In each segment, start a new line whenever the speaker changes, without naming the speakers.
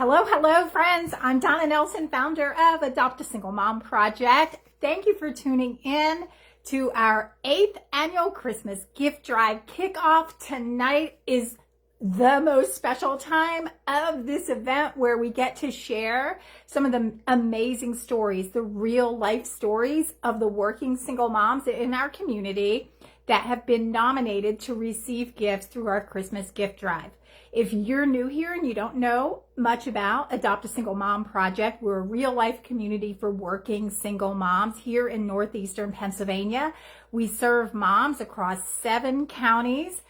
Hello, friends. I'm Donna Nelson, founder of Adopt a Single Mom Project. Thank you for tuning in to our 8th annual Christmas gift drive kickoff. Tonight is the most special time of this event where we get to share some of the amazing stories, the real life stories of the working single moms in our community that have been nominated to receive gifts through our Christmas gift drive. If you're new here and you don't know much about Adopt a Single Mom Project, we're a real life community for working single moms here in northeastern Pennsylvania. We serve moms across 7 counties.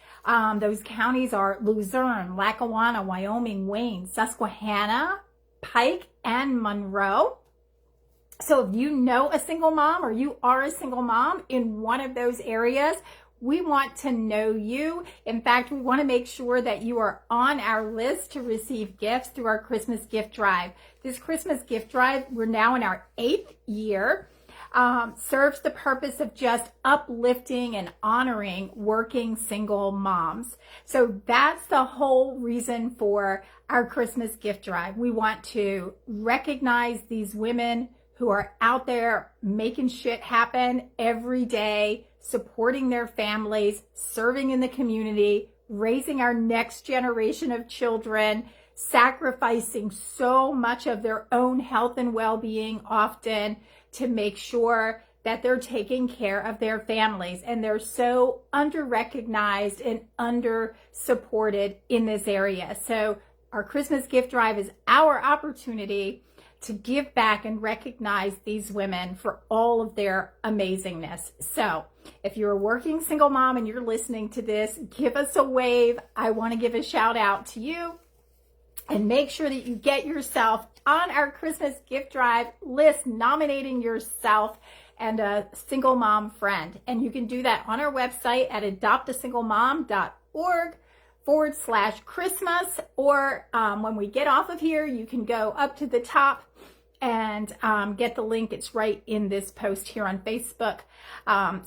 Those counties are Luzerne, Lackawanna, Wyoming, Wayne, Susquehanna, Pike, and Monroe. So if you know a single mom or you are a single mom in one of those areas, we want to know you. In fact, we want to make sure that you are on our list to receive gifts through our Christmas gift drive. This Christmas gift drive, we're now in our 8th year, serves the purpose of just uplifting and honoring working single moms. So that's the whole reason for our Christmas gift drive. We want to recognize these women who are out there making shit happen every day, supporting their families, serving in the community, raising our next generation of children, sacrificing so much of their own health and well-being often to make sure that they're taking care of their families. And they're so under-recognized and under-supported in this area. So our Christmas gift drive is our opportunity to give back and recognize these women for all of their amazingness. So if you're a working single mom and you're listening to this, give us a wave. I want to give a shout out to you and make sure that you get yourself on our Christmas gift drive list, nominating yourself and a single mom friend. And you can do that on our website at adoptasinglemom.org/Christmas, or when we get off of here, you can go up to the top and get the link. It's right in this post here on Facebook.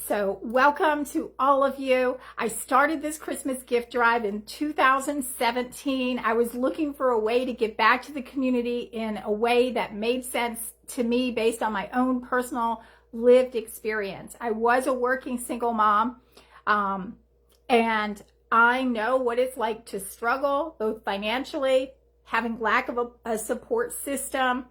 So welcome to all of you. I started this Christmas gift drive in 2017. I was looking for a way to give back to the community in a way that made sense to me based on my own personal lived experience. I was a working single mom, and I know what it's like to struggle both financially, having lack of a support system,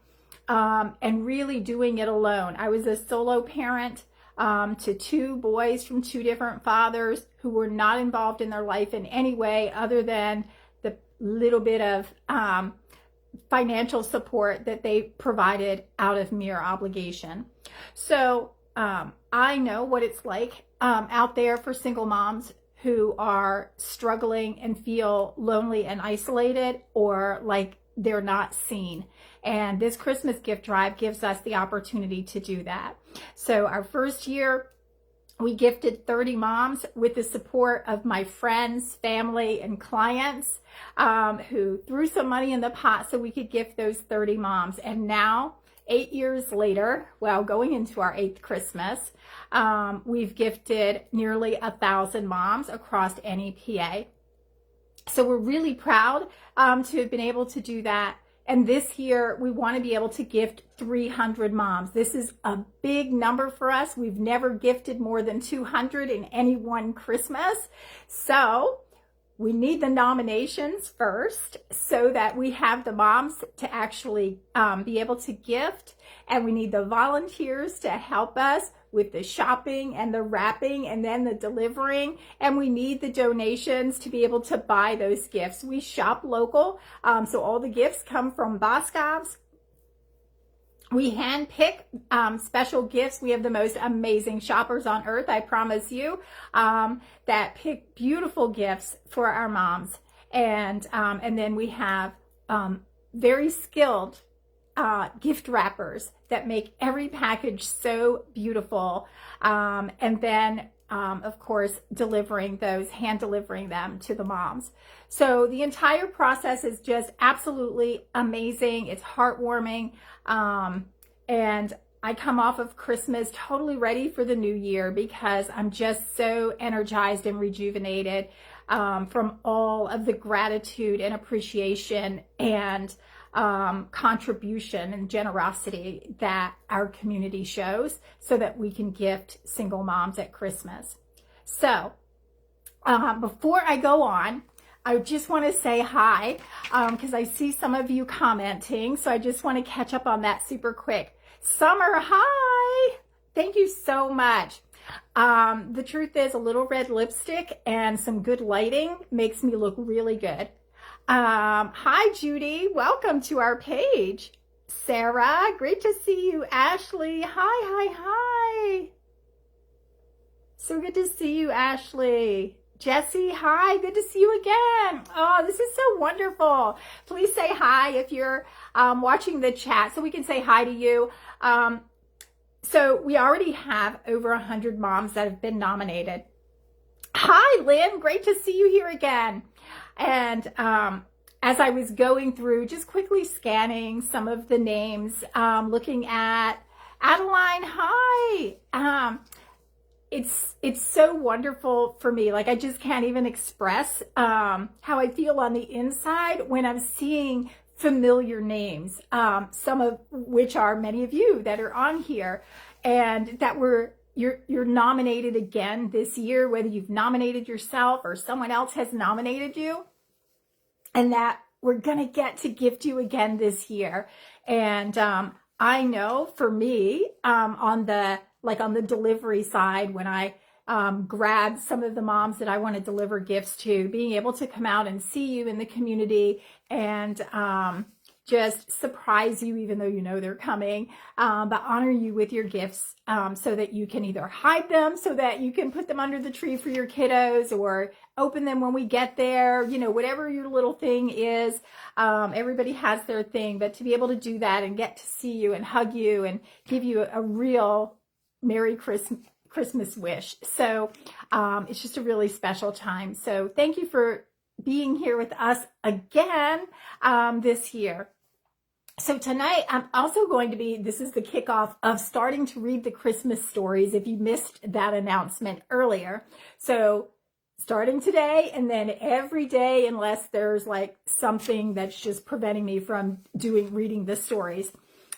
and really doing it alone. I was a solo parent to 2 boys from 2 different fathers who were not involved in their life in any way other than the little bit of financial support that they provided out of mere obligation. So I know what it's like out there for single moms who are struggling and feel lonely and isolated, or like they're not seen. And this Christmas gift drive gives us the opportunity to do that. So our first year, we gifted 30 moms with the support of my friends, family, and clients who threw some money in the pot so we could gift those 30 moms. And now, 8 years later, well, going into our 8th Christmas, we've gifted nearly 1,000 moms across NEPA. So we're really proud to have been able to do that. And this year, we want to be able to gift 300 moms. This is a big number for us. We've never gifted more than 200 in any one Christmas. So we need the nominations first so that we have the moms to actually be able to gift. And we need the volunteers to help us with the shopping and the wrapping and then the delivering. And we need the donations to be able to buy those gifts. We shop local, so all the gifts come from Boscov's. We hand pick special gifts. We have the most amazing shoppers on earth, I promise you, that pick beautiful gifts for our moms. And then we have very skilled gift wrappers that make every package so beautiful. And then, of course, hand delivering them to the moms. So the entire process is just absolutely amazing. It's heartwarming. And I come off of Christmas totally ready for the new year because I'm just so energized and rejuvenated from all of the gratitude and appreciation and contribution and generosity that our community shows so that we can gift single moms at Christmas. So before I go on, I just want to say hi because I see some of you commenting. So I just want to catch up on that super quick. Summer, hi. Thank you so much. The truth is a little red lipstick and some good lighting makes me look really good. Hi, Judy. Welcome to our page. Sarah, great to see you. Ashley, hi. So good to see you, Ashley. Jesse, hi. Good to see you again. Oh, this is so wonderful. Please say hi if you're watching the chat so we can say hi to you. So we already have over 100 moms that have been nominated. Hi, Lynn. Great to see you here again. And as I was going through, just quickly scanning some of the names, looking at Adeline, hi. It's so wonderful for me. Like, I just can't even express how I feel on the inside when I'm seeing familiar names, some of which are many of you that are on here, and that you're nominated again this year, whether you've nominated yourself or someone else has nominated you, and that we're going to get to gift you again this year. And I know for me, on the delivery side, when I grab some of the moms that I want to deliver gifts to, being able to come out and see you in the community and just surprise you, even though you know they're coming, but honor you with your gifts, so that you can either hide them so that you can put them under the tree for your kiddos, or open them when we get there, whatever your little thing is. Everybody has their thing, but to be able to do that and get to see you and hug you and give you a real Merry Christmas wish. So it's just a really special time. So thank you for being here with us again this year. So tonight I'm also going to be, this is the kickoff of starting to read the Christmas stories, if you missed that announcement earlier. So starting today, and then every day, unless there's like something that's just preventing me from reading the stories,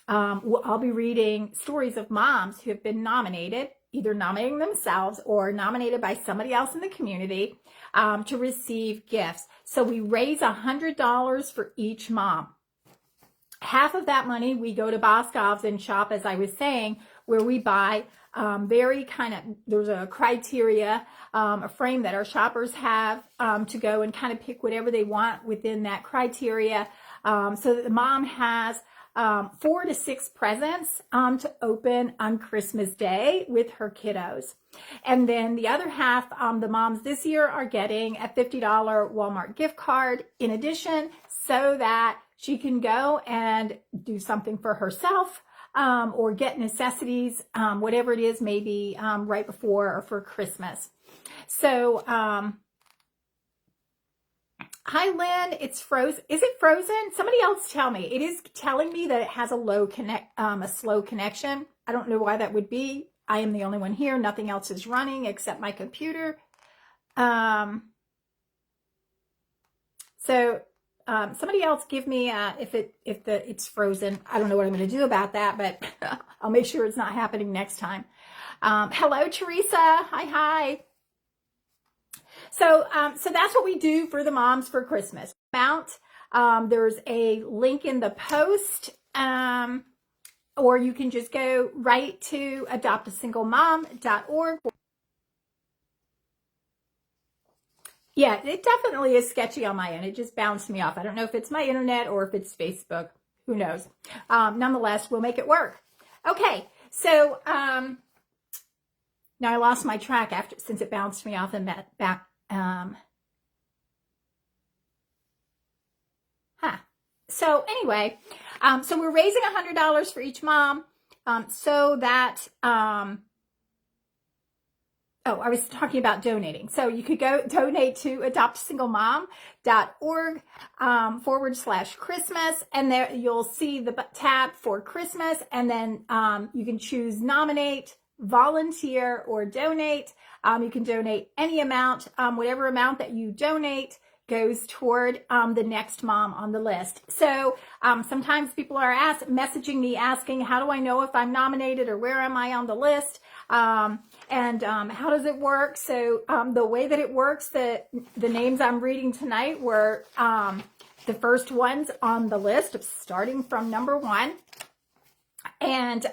I'll be reading stories of moms who have been nominated, either nominating themselves or nominated by somebody else in the community, to receive gifts. So we raise $100 for each mom. Half of that money we go to Boscov's and shop, as I was saying, where we buy there's a criteria, a frame that our shoppers have to go and kind of pick whatever they want within that criteria, so that the mom has 4 to 6 presents to open on Christmas Day with her kiddos. And then the other half, the moms this year are getting a $50 Walmart gift card in addition, so that she can go and do something for herself, or get necessities, whatever it is, maybe right before or for Christmas. So hi, Lynn. It's frozen. Is it frozen? Somebody else tell me. It is telling me that it has a slow connection. I don't know why that would be. I am the only one here. Nothing else is running except my computer. Somebody else give me if it's frozen. I don't know what I'm going to do about that, but I'll make sure it's not happening next time. Hello, Teresa. Hi. So that's what we do for the moms for Christmas. There's a link in the post, or you can just go right to adoptasinglemom.org. Yeah, it definitely is sketchy on my end. It just bounced me off. I don't know if it's my internet or if it's Facebook. Who knows? Nonetheless, we'll make it work. Okay, so now I lost my track since it bounced me off and back. So anyway, so we're raising $100 for each mom, so that I was talking about donating. So you could go donate to adoptasinglemom.org /Christmas. And there you'll see the tab for Christmas. And then you can choose nominate, volunteer, or donate. You can donate any amount, whatever amount that you donate. goes toward the next mom on the list. So sometimes people are messaging me asking, how do I know if I'm nominated or where am I on the list? And how does it work? So the way that it works, the names I'm reading tonight were the first ones on the list, starting from number 1. And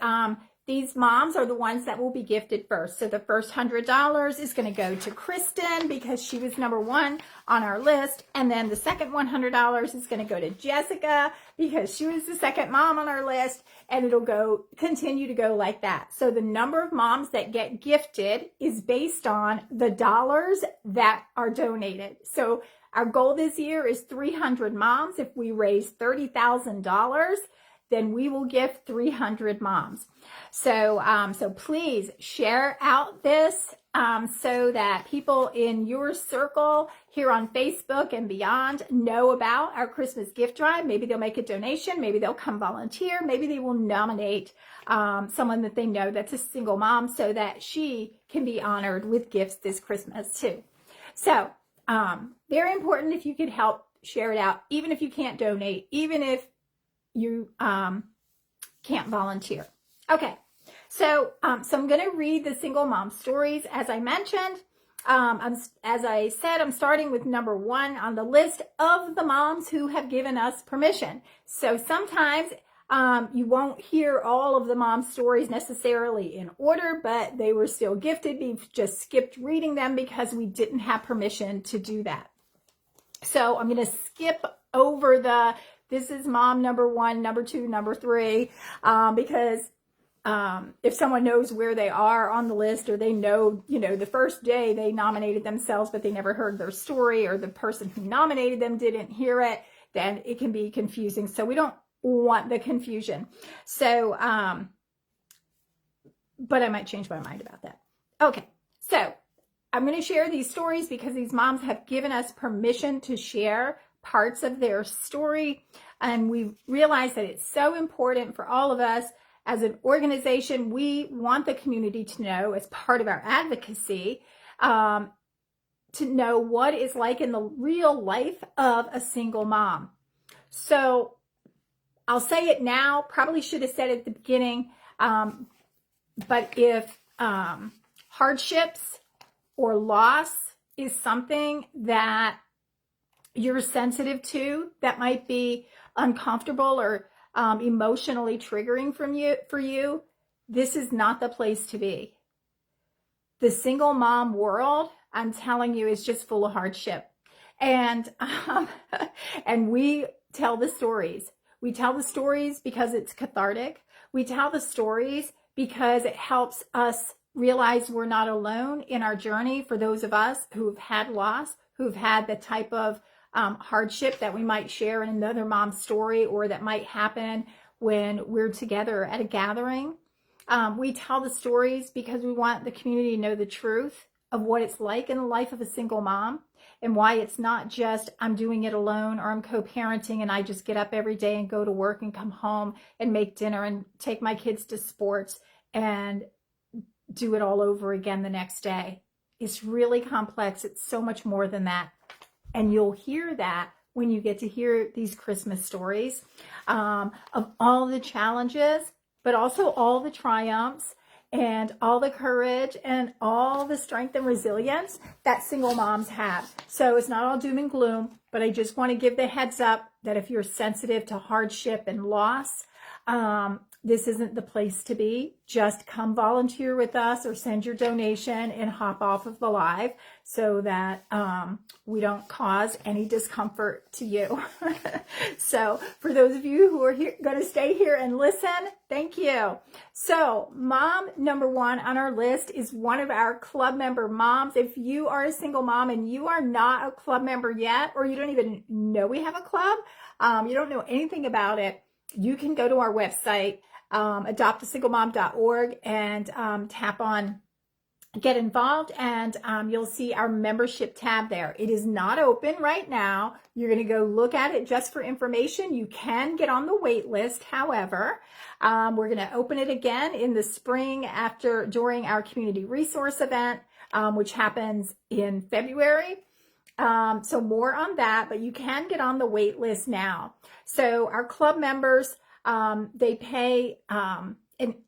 these moms are the ones that will be gifted first. So the first $100 is going to go to Kristen because she was number 1 on our list. And then the second $100 is going to go to Jessica because she was the second mom on our list. And it'll continue to go like that. So the number of moms that get gifted is based on the dollars that are donated. So our goal this year is 300 moms. If we raise $30,000, then we will gift 300 moms. So, so please share out this so that people in your circle here on Facebook and beyond know about our Christmas gift drive. Maybe they'll make a donation. Maybe they'll come volunteer. Maybe they will nominate someone that they know that's a single mom so that she can be honored with gifts this Christmas too. So, very important if you could help share it out, even if you can't donate, even if you can't volunteer. Okay, so I'm going to read the single mom stories. As I mentioned, as I said, I'm starting with number 1 on the list of the moms who have given us permission. So sometimes you won't hear all of the mom stories necessarily in order, but they were still gifted. We've just skipped reading them because we didn't have permission to do that. So I'm going to skip over this is mom number 1, number 2, number 3, because if someone knows where they are on the list, or they know, the first day they nominated themselves, but they never heard their story, or the person who nominated them didn't hear it, then it can be confusing. So we don't want the confusion. So, but I might change my mind about that. Okay, so I'm going to share these stories because these moms have given us permission to share parts of their story, and we realize that it's so important for all of us as an organization. We want the community to know, as part of our advocacy, to know what it's like in the real life of a single mom. So I'll say it now, probably should have said it at the beginning, but if hardships or loss is something that you're sensitive to, that might be uncomfortable or emotionally triggering for you, this is not the place to be. The single mom world, I'm telling you, is just full of hardship. And we tell the stories. We tell the stories because it's cathartic. We tell the stories because it helps us realize we're not alone in our journey. For those of us who've had loss, who've had the type of hardship that we might share in another mom's story, or that might happen when we're together at a gathering. We tell the stories because we want the community to know the truth of what it's like in the life of a single mom, and why it's not just I'm doing it alone, or I'm co-parenting and I just get up every day and go to work and come home and make dinner and take my kids to sports and do it all over again the next day. It's really complex. It's so much more than that. And you'll hear that when you get to hear these Christmas stories of all the challenges, but also all the triumphs and all the courage and all the strength and resilience that single moms have. So it's not all doom and gloom, but I just want to give the heads up that if you're sensitive to hardship and loss, this isn't the place to be. Just come volunteer with us or send your donation and hop off of the live so that we don't cause any discomfort to you. So for those of you who are going to stay here and listen, thank you. So mom number 1 on our list is one of our club member moms. If you are a single mom and you are not a club member yet, or you don't even know we have a club, you don't know anything about it, you can go to our website, adoptasinglemom.org, and tap on get involved, and you'll see our membership tab there. It is not open right now. You're going to go look at it just for information. You can get on the wait list. However, we're going to open it again in the spring during our community resource event, which happens in February. So more on that, but you can get on the wait list now. So our club members, they pay an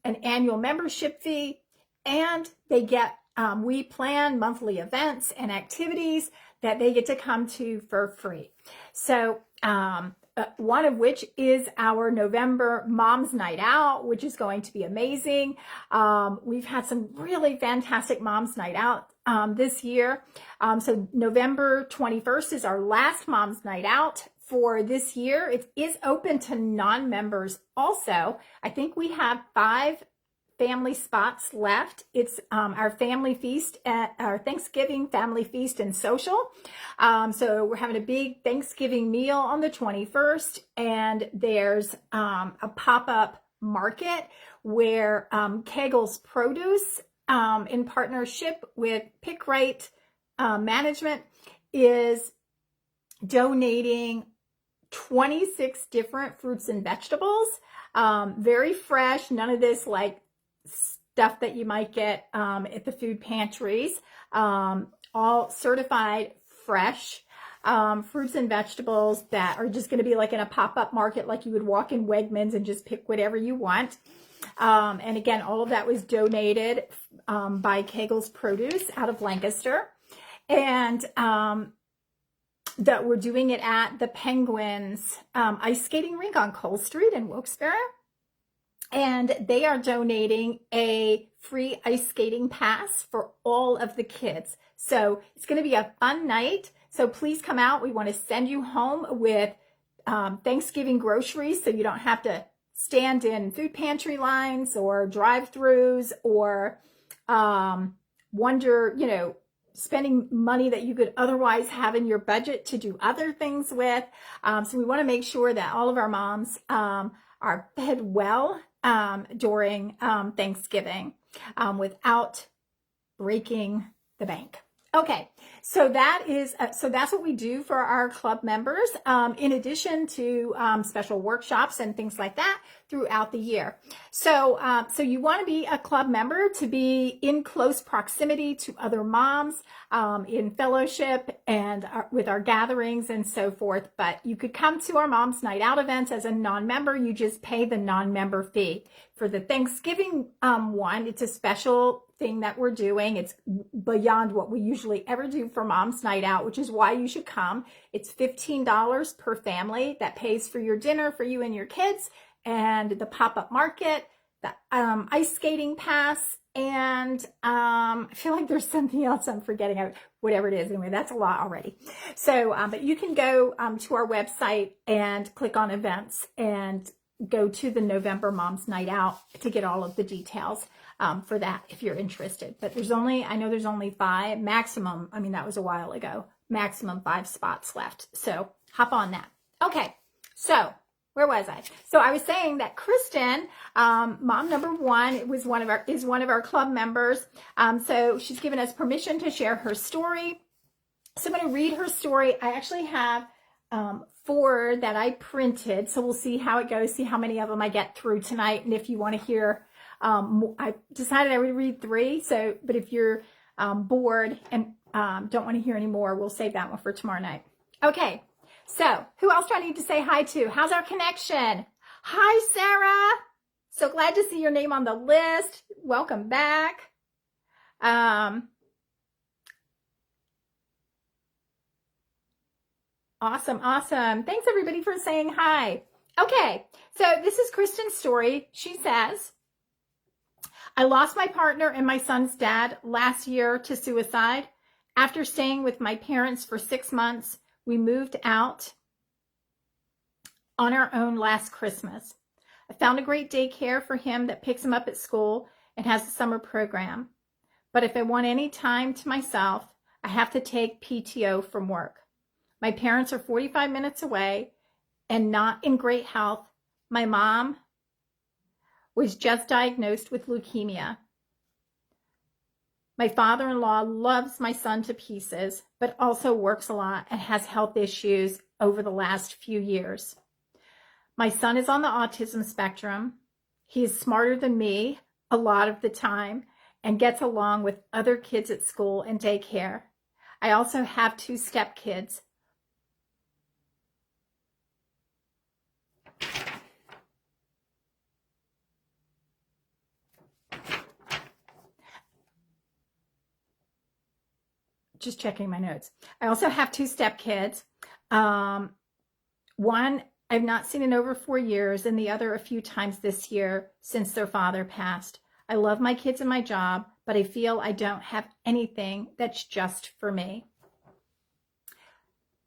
annual membership fee, and they get, we plan monthly events and activities that they get to come to for free. So one of which is our November Mom's Night Out, which is going to be amazing. We've had some really fantastic Mom's Night Out this year. So November 21st is our last Mom's Night Out for this year. It is open to non-members also. I think we have 5 family spots left. It's our family feast at our Thanksgiving family feast and social. So we're having a big Thanksgiving meal on the 21st, and there's a pop-up market where Kegel's Produce, in partnership with Pick Right Management, is donating 26 different fruits and vegetables, very fresh, none of this like stuff that you might get at the food pantries, all certified fresh fruits and vegetables that are just going to be like in a pop-up market, like you would walk in Wegmans and just pick whatever you want. And again, all of that was donated by Kegel's Produce out of Lancaster. And that we're doing it at the Penguins ice skating rink on Cole Street in Wilkes-Barre. And they are donating a free ice skating pass for all of the kids. So it's going to be a fun night. So please come out. We want to send you home with Thanksgiving groceries so you don't have to stand in food pantry lines or drive-thrus or wonder, you know, spending money that you could otherwise have in your budget to do other things with. So we want to make sure that all of our moms are fed well during Thanksgiving without breaking the bank. Okay, so that is so that's what we do for our club members, in addition to special workshops and things like that throughout the year. So so you want to be a club member to be in close proximity to other moms, in fellowship and with our gatherings and so forth. But you could come to our Mom's Night Out events as a non-member. You just pay the non-member fee. For the Thanksgiving one, it's a special thing that we're doing. It's beyond what we usually ever do for Mom's Night Out, which is why you should come. It's $15 per family. That pays for your dinner for you and your kids, and the pop-up market, the ice skating pass, and I feel like there's something else I'm forgetting. Whatever it is, anyway, that's a lot already. So, but you can go to our website and click on events and go to the November Mom's Night Out to get all of the details for that if you're interested. But there's only, I know there's only 5 maximum. I mean, that was a while ago, maximum 5 spots left. So hop on that. Okay. So where was I? So I was saying that Kristen, mom number 1, is one of our club members. So she's given us permission to share her story. So I'm going to read her story. I actually have 4 that I printed. So we'll see how it goes, see how many of them I get through tonight. And if you want to hear, I decided I would read 3. So, but if you're bored and don't want to hear any more, we'll save that one for tomorrow night. Okay. So who else do I need to say hi to? How's our connection? Hi, Sarah. So glad to see your name on the list. Welcome back. Awesome. Awesome. Thanks everybody for saying hi. Okay. So this is Kristen's story. She says, I lost my partner and my son's dad last year to suicide. After staying with my parents for 6 months, we moved out on our own last Christmas. I found a great daycare for him that picks him up at school and has a summer program. But if I want any time to myself, I have to take PTO from work. My parents are 45 minutes away and not in great health. My mom was just diagnosed with leukemia. My father-in-law loves my son to pieces, but also works a lot and has health issues over the last few years. My son is on the autism spectrum. He is smarter than me a lot of the time and gets along with other kids at school and daycare. I also have 2 stepkids. Just checking my notes. I also have 2 stepkids. One I've not seen in over 4 years, and the other a few times this year since their father passed. I love my kids and my job, but I feel I don't have anything that's just for me.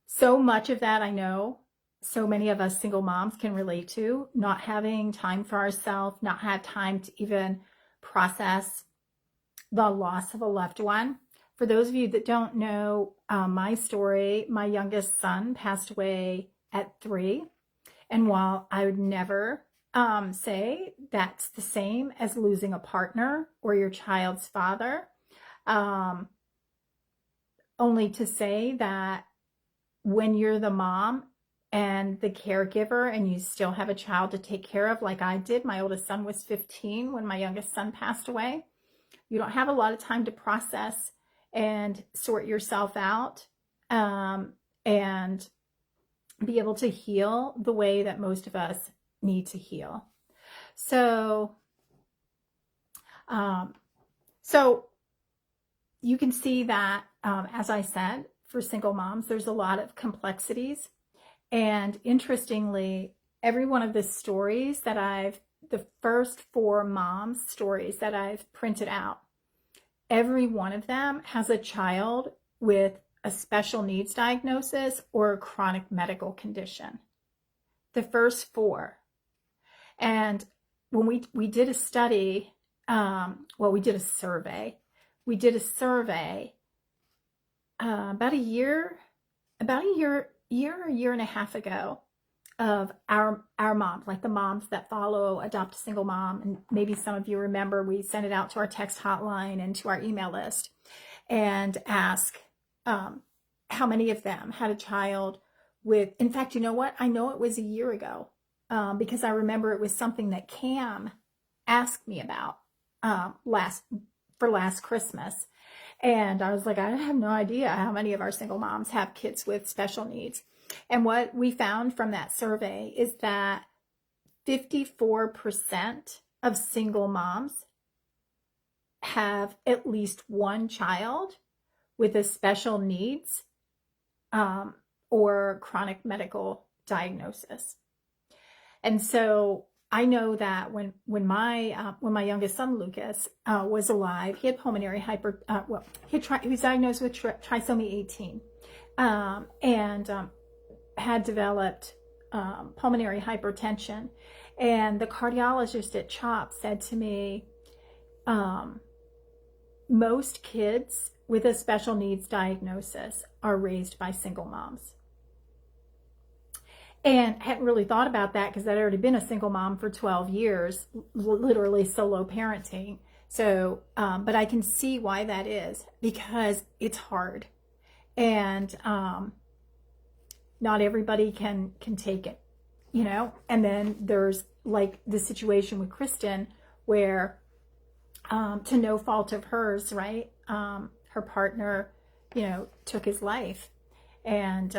So much of that I know so many of us single moms can relate to, not having time for ourselves, not have time to even process the loss of a loved one. For those of you that don't know my story, my youngest son passed away at 3. And while I would never say that's the same as losing a partner or your child's father, only to say that when you're the mom and the caregiver and you still have a child to take care of, like I did, my oldest son was 15 when my youngest son passed away. You don't have a lot of time to process and sort yourself out and be able to heal the way that most of us need to heal. So you can see that, as I said, for single moms, there's a lot of complexities. And interestingly, every one of the stories that the first 4 moms stories that I've printed out, every one of them has a child with a special needs diagnosis or a chronic medical condition. The first 4. And when we did a study, we did a survey. We did a survey about a year or a year and a half ago of our moms, like the moms that follow Adopt a Single Mom. And maybe some of you remember we sent it out to our text hotline and to our email list and ask how many of them had a child with, in fact, you know what? I know it was a year ago because I remember it was something that Cam asked me about last Christmas. And I was like, I have no idea how many of our single moms have kids with special needs. And what we found from that survey is that 54% of single moms have at least one child with a special needs or chronic medical diagnosis. And so I know that when my youngest son Lucas was alive, he had pulmonary he was diagnosed with trisomy 18 and had developed pulmonary hypertension. And the cardiologist at CHOP said to me, most kids with a special needs diagnosis are raised by single moms. And I hadn't really thought about that because I'd already been a single mom for 12 years, literally solo parenting. So, but I can see why that is, because it's hard. And not everybody can take it, you know? And then there's like the situation with Kristen where, to no fault of hers, right? Her partner, you know, took his life. And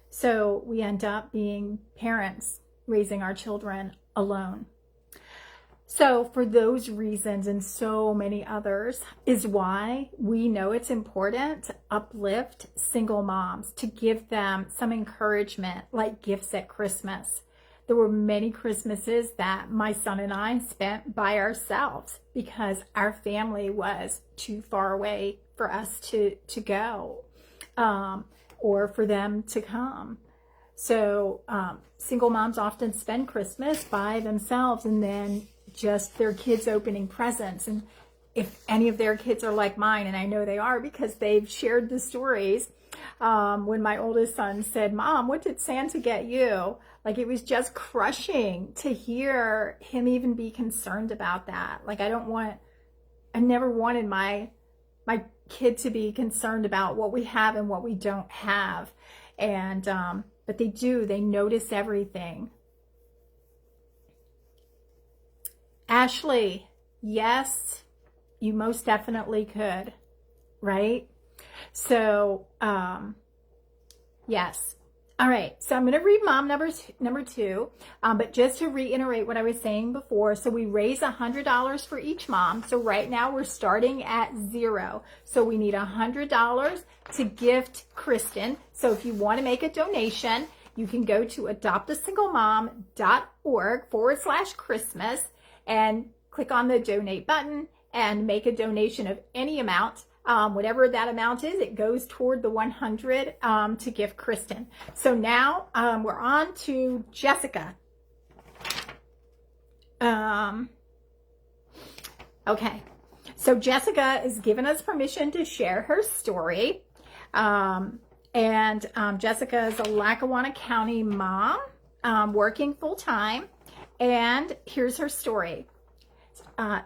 so we end up being parents, raising our children alone. So for those reasons and so many others is why we know it's important to uplift single moms, to give them some encouragement, like gifts at Christmas. There were many Christmases that my son and I spent by ourselves because our family was too far away for us to go or for them to come. So single moms often spend Christmas by themselves and then just their kids opening presents. And if any of their kids are like mine, and I know they are because they've shared the stories, when my oldest son said, "Mom, what did Santa get you?" Like, it was just crushing to hear him even be concerned about that. Like, I never wanted my kid to be concerned about what we have and what we don't have. And but they notice everything. Ashley, yes, you most definitely could, right? So, yes. All right, so I'm going to read mom number two, but just to reiterate what I was saying before, so we raise $100 for each mom. So right now we're starting at 0. So we need $100 to gift Kristen. So if you want to make a donation, you can go to adoptasinglemom.org/Christmas and click on the donate button and make a donation of any amount. Whatever that amount is, it goes toward the 100 to gift Kristen. So now we're on to Jessica. Okay, so Jessica is giving us permission to share her story. Jessica is a Lackawanna County mom working full-time. And here's her story.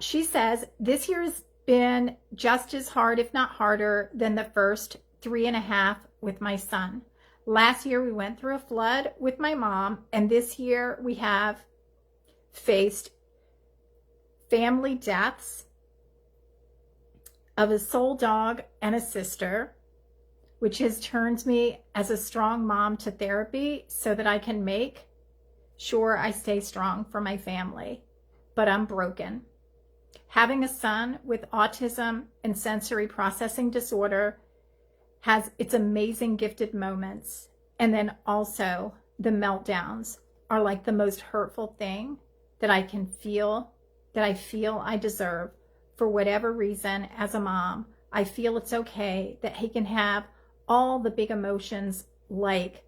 She says, this year's been just as hard, if not harder, than the first 3.5 with my son. Last year we went through a flood with my mom, and this year we have faced family deaths of a soul dog and a sister, which has turned me as a strong mom to therapy so that I can make sure I stay strong for my family. But I'm broken. Having a son with autism and sensory processing disorder has its amazing gifted moments. And then also the meltdowns are like the most hurtful thing that I feel I deserve for whatever reason. As a mom, I feel it's okay that he can have all the big emotions like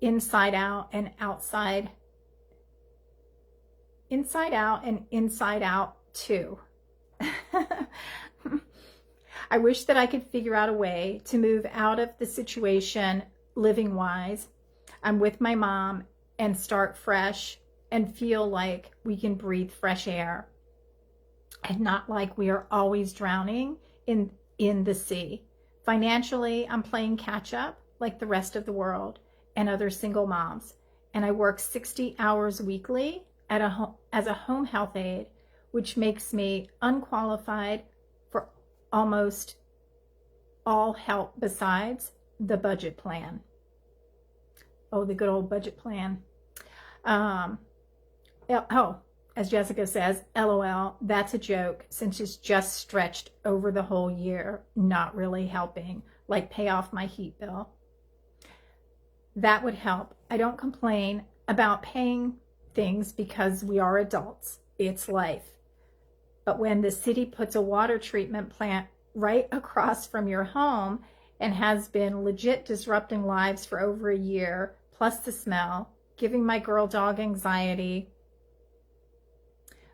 inside out and outside, inside out and inside out too. I wish that I could figure out a way to move out of the situation living wise. I'm with my mom and start fresh and feel like we can breathe fresh air and not like we are always drowning in the sea. Financially, I'm playing catch up like the rest of the world and other single moms. And I work 60 hours weekly as a home health aide, which makes me unqualified for almost all help besides the budget plan. Oh, the good old budget plan. As Jessica says, LOL, that's a joke since it's just stretched over the whole year, not really helping, like pay off my heat bill. That would help. I don't complain about paying things because we are adults. It's life. But when the city puts a water treatment plant right across from your home and has been legit disrupting lives for over a year, plus the smell, giving my girl dog anxiety,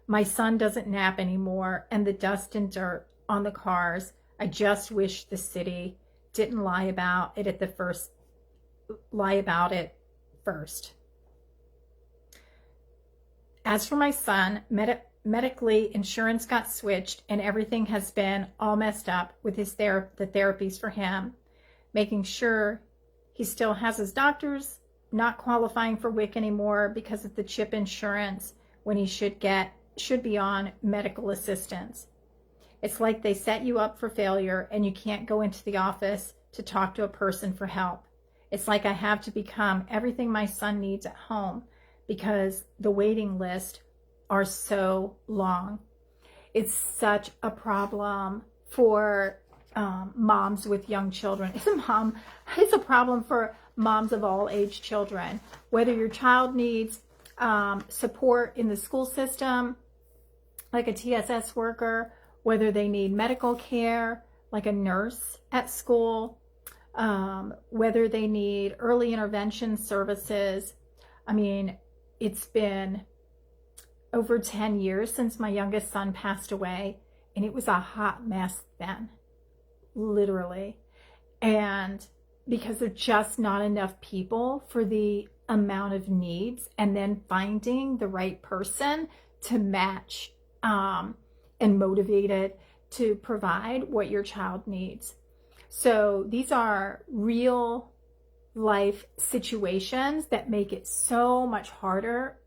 my son doesn't nap anymore, and the dust and dirt on the cars, I just wish the city didn't lie about it first. As for my son, medically, insurance got switched and everything has been all messed up with the therapies for him, making sure he still has his doctors, not qualifying for WIC anymore because of the CHIP insurance when he should be on medical assistance. It's like they set you up for failure and you can't go into the office to talk to a person for help. It's like I have to become everything my son needs at home because the waiting list are so long. It's such a problem for moms with young children. It's a problem for moms of all age children. Whether your child needs support in the school system, like a TSS worker, whether they need medical care, like a nurse at school, whether they need early intervention services. I mean, it's been over 10 years since my youngest son passed away, and it was a hot mess then, literally. And because there's just not enough people for the amount of needs, and then finding the right person to match and motivated to provide what your child needs. So these are real life situations that make it so much harder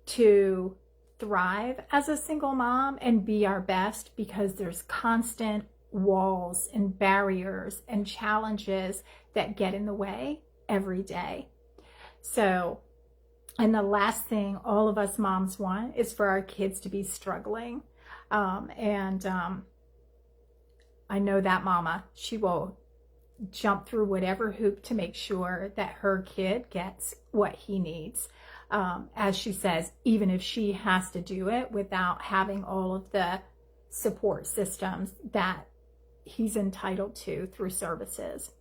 to thrive as a single mom and be our best, because there's constant walls and barriers and challenges that get in the way every day. So, and the last thing all of us moms want is for our kids to be struggling. I know that mama, she will jump through whatever hoop to make sure that her kid gets what he needs. As she says, even if she has to do it without having all of the support systems that he's entitled to through services.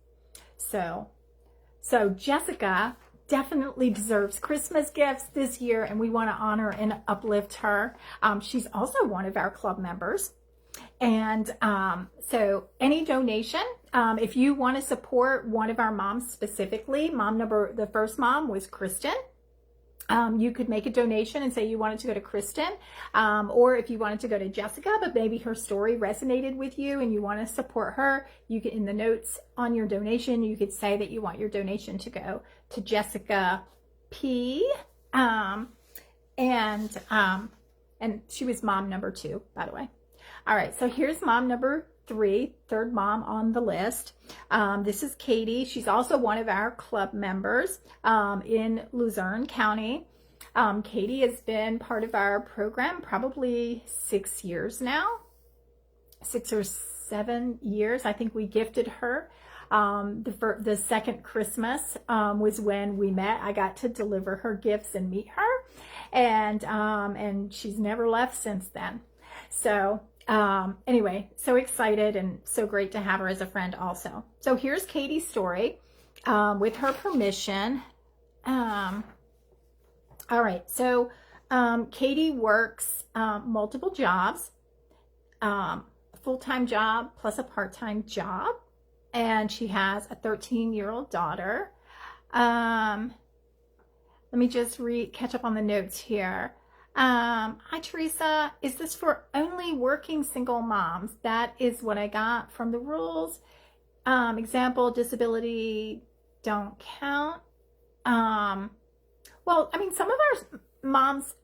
So Jessica definitely deserves Christmas gifts this year, and we want to honor and uplift her. She's also one of our club members. And so any donation, if you want to support one of our moms specifically, the first mom was Kristen. You could make a donation and say you wanted to go to Kristen, or if you wanted to go to Jessica, but maybe her story resonated with you and you want to support her, you can, in the notes on your donation, you could say that you want your donation to go to Jessica P. And she was mom number 2, by the way. All right, so here's mom number 3, third mom on the list. This is Katie. She's also one of our club members in Luzerne County. Katie has been part of our program probably 6 years now, 6 or 7 years. I think we gifted her. The second Christmas was when we met. I got to deliver her gifts and meet her, and she's never left since then. So anyway, so excited and so great to have her as a friend also. So here's Katie's story with her permission. All right, so Katie works multiple jobs, a full-time job plus a part-time job, and she has a 13-year-old daughter. Let me just catch up on the notes here. Hi Teresa, is this for only working single moms? That is what I got from the rules. Example, disability don't count. Well, I mean, some of our moms,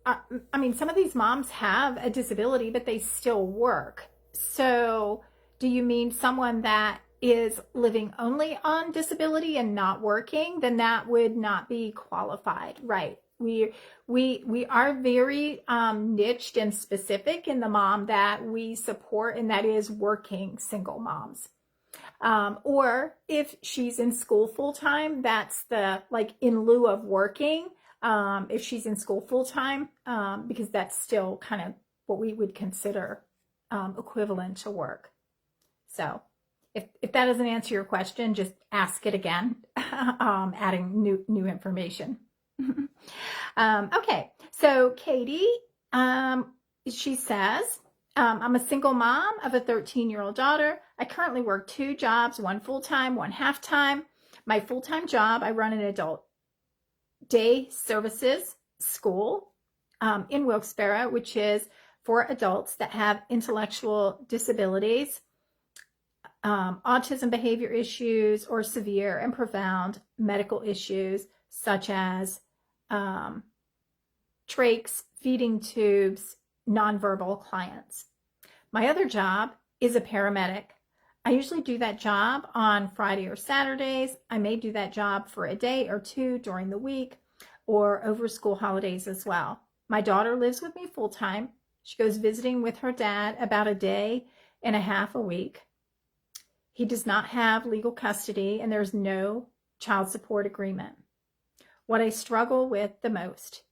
some of these moms have a disability, but they still work. So do you mean someone that is living only on disability and not working? Then that would not be qualified, right? We are very niched and specific in the mom that we support, and that is working single moms. Or if she's in school full-time, that's in lieu of working, if she's in school full-time, because that's still kind of what we would consider equivalent to work. So if that doesn't answer your question, just ask it again, adding new information. Okay, so Katie, she says, I'm a single mom of a 13-year-old daughter. I currently work 2 jobs, one full-time, one half-time. My full-time job, I run an adult day services school in Wilkes-Barre, which is for adults that have intellectual disabilities, autism behavior issues, or severe and profound medical issues such as trachs, feeding tubes, nonverbal clients. My other job is a paramedic. I usually do that job on Friday or Saturdays. I may do that job for a day or 2 during the week or over school holidays as well. My daughter lives with me full time. She goes visiting with her dad about a day and a half a week. He does not have legal custody and there's no child support agreement. What I struggle with the most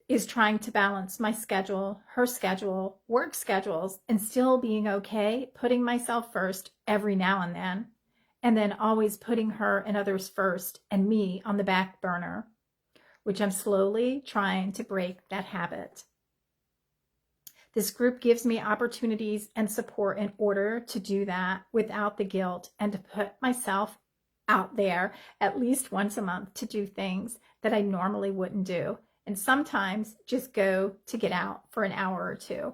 is trying to balance my schedule, her schedule, work schedules, and still being okay, putting myself first every now and then always putting her and others first and me on the back burner, which I'm slowly trying to break that habit. This group gives me opportunities and support in order to do that without the guilt and to put myself out there at least once a month to do things that I normally wouldn't do, and sometimes just go to get out for an hour or 2.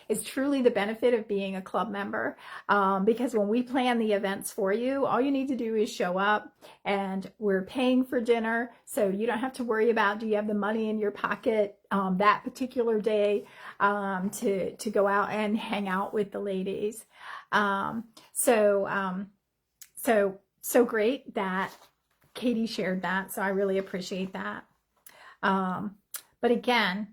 is truly the benefit of being a club member, because when we plan the events for you, all you need to do is show up, and we're paying for dinner, so you don't have to worry about, do you have the money in your pocket that particular day to go out and hang out with the ladies. So great that Katie shared that. So I really appreciate that. But again,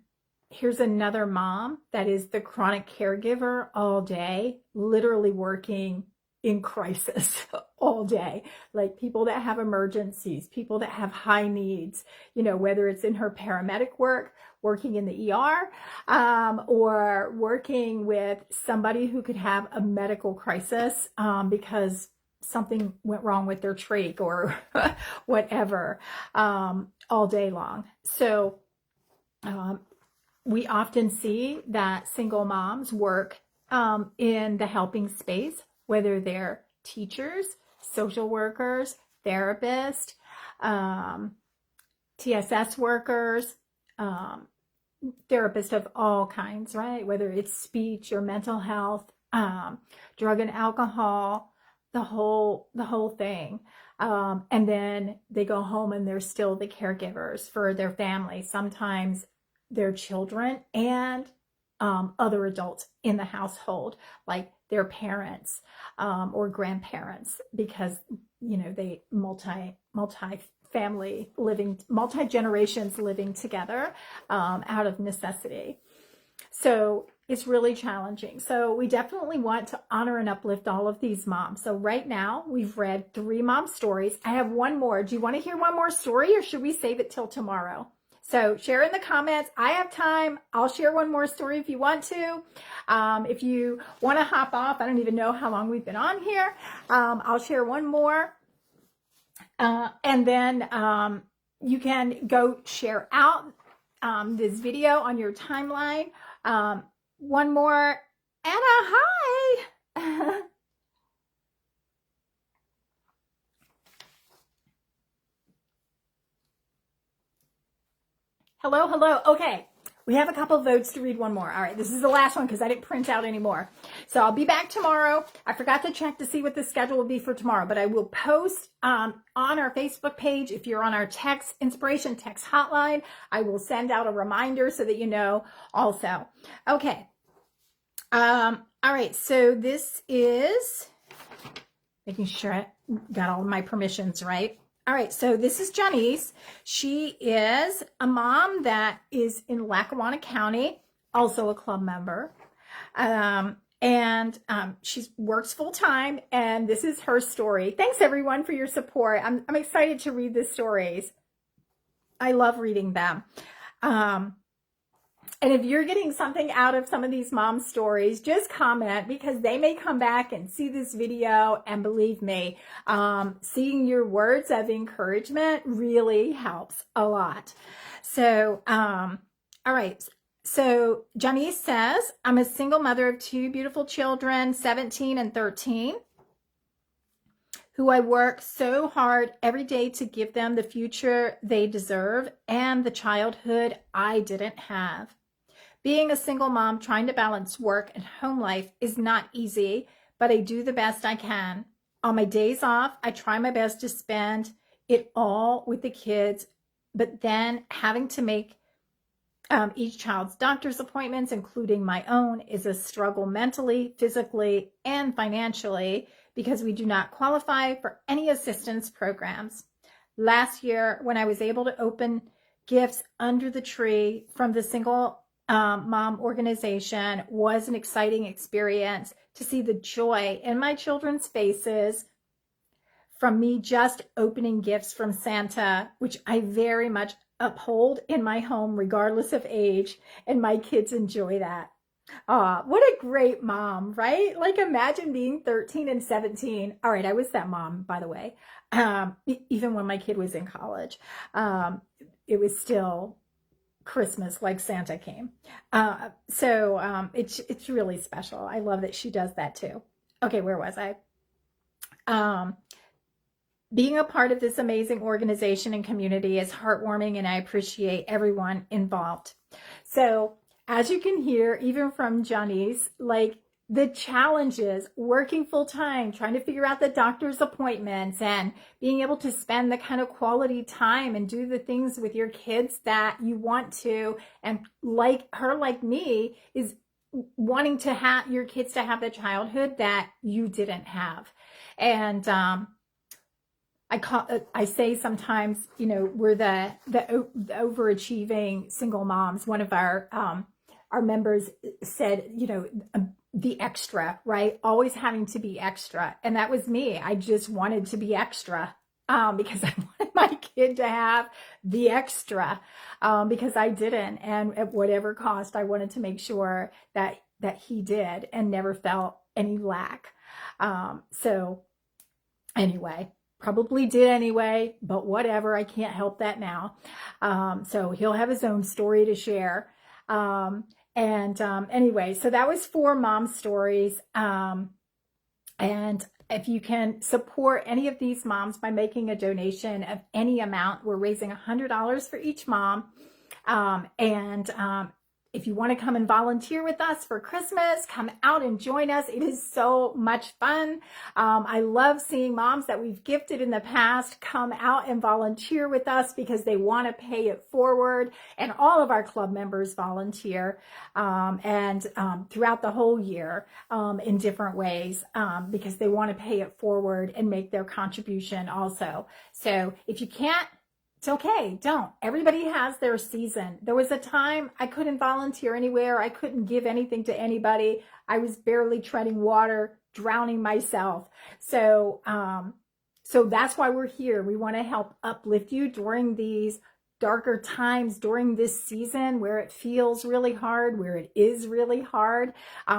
here's another mom that is the chronic caregiver all day, literally working in crisis all day. Like people that have emergencies, people that have high needs, whether it's in her paramedic work, working in the ER, or working with somebody who could have a medical crisis because something went wrong with their trach or whatever, all day long. So we often see that single moms work in the helping space, whether they're teachers, social workers, therapists, TSS workers, therapists of all kinds, right? Whether it's speech or mental health, drug and alcohol, the whole thing. And then they go home and they're still the caregivers for their family, sometimes their children and other adults in the household, like their parents or grandparents, because they multi-family living, multi-generations living together out of necessity. So it's really challenging. So we definitely want to honor and uplift all of these moms. So right now we've read 3 mom stories. I have one more. Do you want to hear one more story, or should we save it till tomorrow? So share in the comments. I have time. I'll share one more story if you want to. If you want to hop off, I don't even know how long we've been on here. I'll share one more. And then you can go share out this video on your timeline. One more. Anna, hi. Hello. Okay, we have a couple votes to read one more. All right, this is the last one because I didn't print out anymore. So I'll be back tomorrow. I forgot to check to see what the schedule will be for tomorrow, but I will post on our Facebook page. If you're on our inspiration text hotline, I will send out a reminder so that you know also. Okay. All right, so this is making sure I got all of my permissions right. All right, so this is Janice. She is a mom that is in Lackawanna County, also a club member. She works full time, and this is her story. Thanks everyone for your support. I'm excited to read the stories. I love reading them. And if you're getting something out of some of these mom stories, just comment, because they may come back and see this video, and believe me, seeing your words of encouragement really helps a lot. So, all right. So Janice says, I'm a single mother of 2 beautiful children, 17 and 13, who I work so hard every day to give them the future they deserve and the childhood I didn't have. Being a single mom trying to balance work and home life is not easy, but I do the best I can. On my days off, I try my best to spend it all with the kids, but then having to make each child's doctor's appointments, including my own, is a struggle mentally, physically, and financially, because we do not qualify for any assistance programs. Last year, when I was able to open gifts under the tree from the single mom organization, was an exciting experience to see the joy in my children's faces from me just opening gifts from Santa, which I very much uphold in my home regardless of age, and my kids enjoy that. What a great mom, right? Like, imagine being 13 and 17. All right, I was that mom, by the way. Even when my kid was in college, it was still Christmas, like Santa came. It's really special. I love that she does that too. Okay, where was I? Being a part of this amazing organization and community is heartwarming, and I appreciate everyone involved. So as you can hear, even from Janice, like the challenges, working full time, trying to figure out the doctor's appointments and being able to spend the kind of quality time and do the things with your kids that you want to. And like her, like me, is wanting to have your kids to have the childhood that you didn't have. And, I say sometimes, you know, we're the overachieving single moms. One of our members said, you know, the extra, right? Always having to be extra. And that was me. I just wanted to be extra because I wanted my kid to have the extra because I didn't. And at whatever cost, I wanted to make sure that he did and never felt any lack. So anyway, probably did anyway, but whatever, I can't help that now. So he'll have his own story to share. Anyway, so that was 4 mom stories. And if you can support any of these moms by making a donation of any amount, we're raising $100 for each mom. If you want to come and volunteer with us for Christmas, come out and join us. It is so much fun. I love seeing moms that we've gifted in the past come out and volunteer with us because they want to pay it forward. And all of our club members volunteer throughout the whole year in different ways because they want to pay it forward and make their contribution also. So if you can't, it's okay. Don't. Everybody has their season. There was a time I couldn't volunteer anywhere. I couldn't give anything to anybody. I was barely treading water, drowning myself. So that's why we're here. We want to help uplift you during these darker times, during this season where it feels really hard, where it is really hard.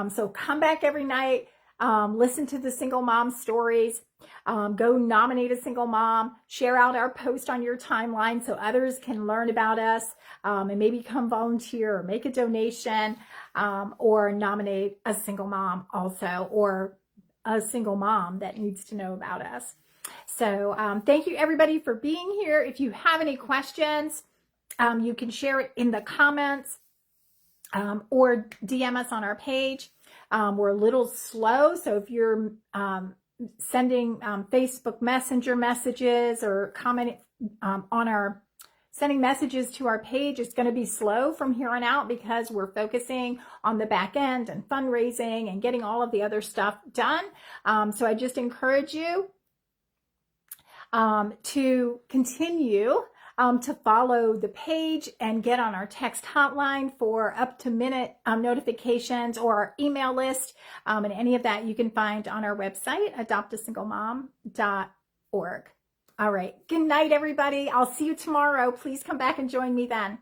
So come back every night. Listen to the single mom stories. Go nominate a single mom, share out our post on your timeline so others can learn about us and maybe come volunteer or make a donation or nominate a single mom also, or a single mom that needs to know about us. So thank you everybody for being here. If you have any questions, you can share it in the comments or DM us on our page. We're a little slow, so if you're sending Facebook Messenger messages or commenting sending messages to our page, it's going to be slow from here on out because we're focusing on the back end and fundraising and getting all of the other stuff done. So I just encourage you to continue to follow the page and get on our text hotline for up-to-minute notifications, or our email list. And any of that you can find on our website, adoptasinglemom.org. All right. Good night, everybody. I'll see you tomorrow. Please come back and join me then.